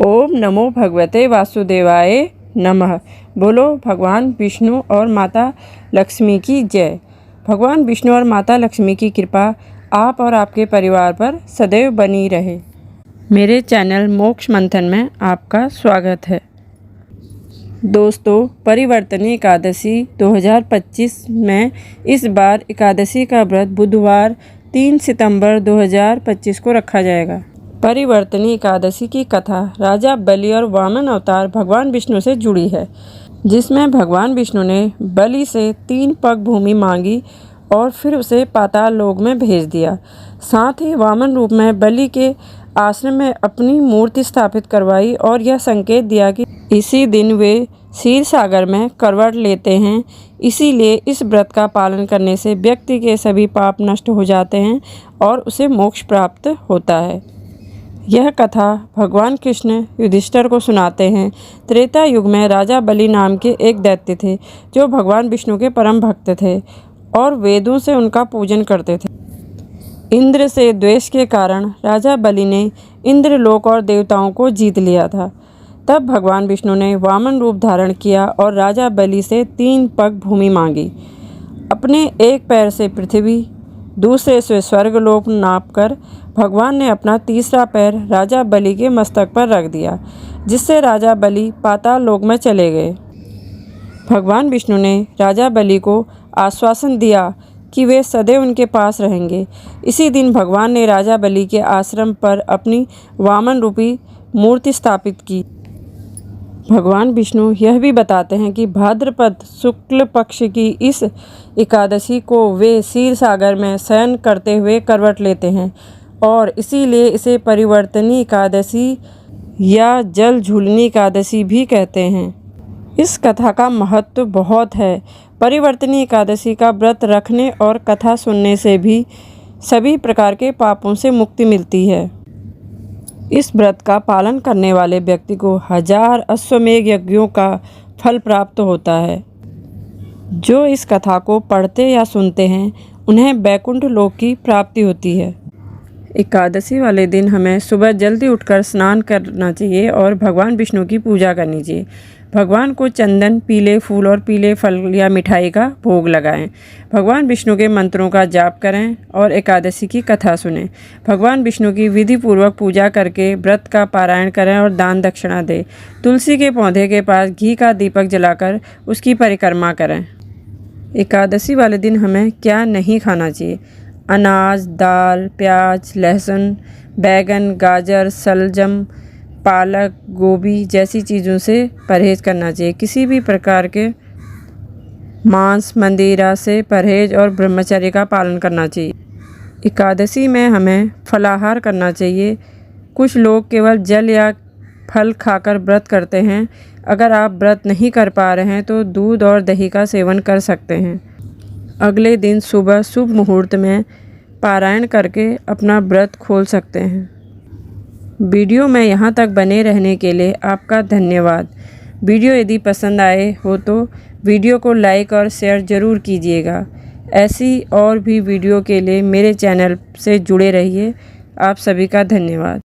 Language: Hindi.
ओम नमो भगवते वासुदेवाय नमः। बोलो भगवान विष्णु और माता लक्ष्मी की जय। भगवान विष्णु और माता लक्ष्मी की कृपा आप और आपके परिवार पर सदैव बनी रहे। मेरे चैनल मोक्ष मंथन में आपका स्वागत है। दोस्तों, परिवर्तनी एकादशी 2025 में इस बार एकादशी का व्रत बुधवार 3 सितंबर 2025 को रखा जाएगा। परिवर्तनी एकादशी की कथा राजा बलि और वामन अवतार भगवान विष्णु से जुड़ी है, जिसमें भगवान विष्णु ने बलि से 3 पग भूमि मांगी और फिर उसे पाताल लोक में भेज दिया। साथ ही वामन रूप में बलि के आश्रम में अपनी मूर्ति स्थापित करवाई और यह संकेत दिया कि इसी दिन वे क्षीर सागर में करवट लेते हैं। इसीलिए इस व्रत का पालन करने से व्यक्ति के सभी पाप नष्ट हो जाते हैं और उसे मोक्ष प्राप्त होता है। यह कथा भगवान कृष्ण युधिष्ठिर को सुनाते हैं। त्रेता युग में राजा बलि नाम के एक दैत्य थे, जो भगवान विष्णु के परम भक्त थे और वेदों से उनका पूजन करते थे। इंद्र से द्वेष के कारण राजा बलि ने इंद्रलोक और देवताओं को जीत लिया था। तब भगवान विष्णु ने वामन रूप धारण किया और राजा बलि से 3 पग भूमि मांगी। अपने एक पैर से पृथ्वी, दूसरे से स्वर्गलोक नापकर भगवान ने अपना तीसरा पैर राजा बलि के मस्तक पर रख दिया, जिससे राजा बलि पाताल लोक में चले गए। भगवान विष्णु ने राजा बलि को आश्वासन दिया कि वे सदैव उनके पास रहेंगे। इसी दिन भगवान ने राजा बलि के आश्रम पर अपनी वामन रूपी मूर्ति स्थापित की। भगवान विष्णु यह भी बताते हैं कि भाद्रपद शुक्ल पक्ष की इस एकादशी को वे क्षीर सागर में शयन करते हुए करवट लेते हैं और इसीलिए इसे परिवर्तनी एकादशी या जल झूलनी एकादशी भी कहते हैं। इस कथा का महत्व बहुत है। परिवर्तनी एकादशी का व्रत रखने और कथा सुनने से भी सभी प्रकार के पापों से मुक्ति मिलती है। इस व्रत का पालन करने वाले व्यक्ति को 1000 अश्वमेध यज्ञों का फल प्राप्त होता है। जो इस कथा को पढ़ते या सुनते हैं, उन्हें वैकुंठ लोक की प्राप्ति होती है। एकादशी वाले दिन हमें सुबह जल्दी उठकर स्नान करना चाहिए और भगवान विष्णु की पूजा करनी चाहिए। भगवान को चंदन, पीले फूल और पीले फल या मिठाई का भोग लगाएं। भगवान विष्णु के मंत्रों का जाप करें और एकादशी की कथा सुनें। भगवान विष्णु की विधि पूर्वक पूजा करके व्रत का पारायण करें और दान दक्षिणा दें। तुलसी के पौधे के पास घी का दीपक जलाकर उसकी परिक्रमा करें। एकादशी वाले दिन हमें क्या नहीं खाना चाहिए? अनाज, दाल, प्याज, लहसुन, बैगन, गाजर, शलजम, पालक, गोभी जैसी चीज़ों से परहेज़ करना चाहिए। किसी भी प्रकार के मांस, मंदिरा से परहेज और ब्रह्मचर्य का पालन करना चाहिए। एकादशी में हमें फलाहार करना चाहिए। कुछ लोग केवल जल या फल खाकर व्रत करते हैं। अगर आप व्रत नहीं कर पा रहे हैं तो दूध और दही का सेवन कर सकते हैं। अगले दिन सुबह शुभ मुहूर्त में पारायण करके अपना व्रत खोल सकते हैं। वीडियो में यहाँ तक बने रहने के लिए आपका धन्यवाद। वीडियो यदि पसंद आए हो तो वीडियो को लाइक और शेयर ज़रूर कीजिएगा। ऐसी और भी वीडियो के लिए मेरे चैनल से जुड़े रहिए। आप सभी का धन्यवाद।